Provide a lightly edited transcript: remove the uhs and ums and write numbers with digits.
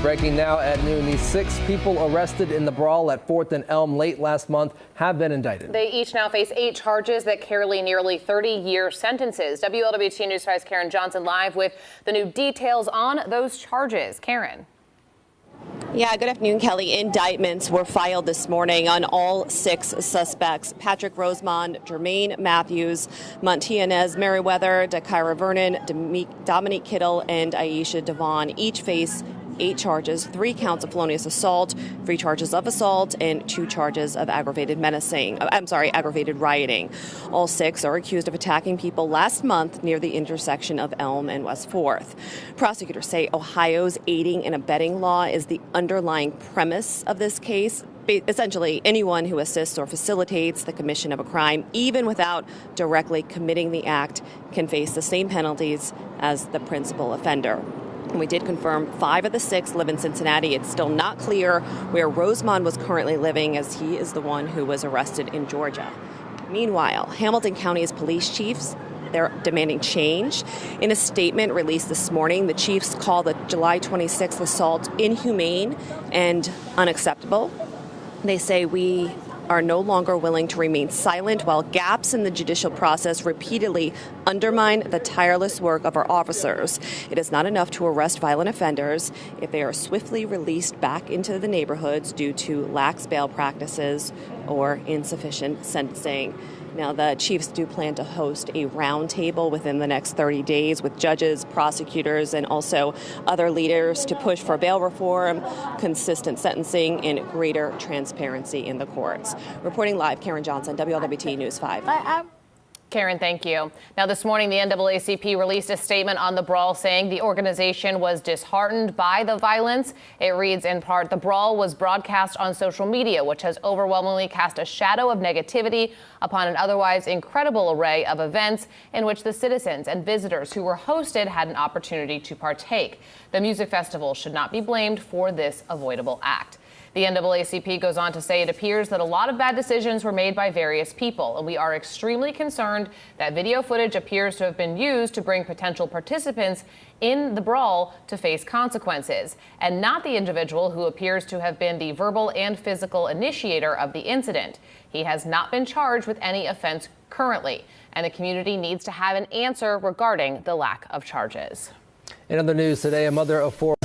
Breaking now at noon, these 6 people arrested in the brawl at 4th and Elm late last month have been indicted. They each now face 8 charges that carry nearly 30-year sentences. WLWT News 5's Karen Johnson live with the new details on those charges. Karen. Yeah, good afternoon, Kelly. Indictments were filed this morning on all 6 suspects: Patrick Rosemond, Jermaine Matthews, Montianez Merriweather, Dakira Vernon, Dominique Kittle, and Aisha Devon. Each face 8 charges, 3 counts of felonious assault, 3 charges of assault, and 2 charges of aggravated rioting. All 6 are accused of attacking people last month near the intersection of Elm and West 4th. Prosecutors say Ohio's aiding and abetting law is the underlying premise of this case. Essentially, anyone who assists or facilitates the commission of a crime, even without directly committing the act, can face the same penalties as the principal offender. And we did confirm 5 of the 6 live in Cincinnati. It's still not clear where Rosemond was currently living, as he is the one who was arrested in Georgia. Meanwhile, Hamilton County's police chiefs, they're demanding change. In a statement released this morning, the chiefs call the July 26th assault inhumane and unacceptable. They say we are no longer willing to remain silent while gaps in the judicial process repeatedly undermine the tireless work of our officers. It is not enough to arrest violent offenders if they are swiftly released back into the neighborhoods due to lax bail practices or insufficient sentencing. Now, the chiefs do plan to host a roundtable within the next 30 days with judges, prosecutors, and also other leaders to push for bail reform, consistent sentencing, and greater transparency in the courts. Reporting live, Karen Johnson, WLWT News 5. Karen, thank you. Now, this morning, the NAACP released a statement on the brawl saying the organization was disheartened by the violence. It reads in part, the brawl was broadcast on social media, which has overwhelmingly cast a shadow of negativity upon an otherwise incredible array of events in which the citizens and visitors who were hosted had an opportunity to partake. The music festival should not be blamed for this avoidable act. The NAACP goes on to say it appears that a lot of bad decisions were made by various people, and we are extremely concerned that video footage appears to have been used to bring potential participants in the brawl to face consequences, and not the individual who appears to have been the verbal and physical initiator of the incident. He has not been charged with any offense currently, and the community needs to have an answer regarding the lack of charges. In other news today, a mother of 4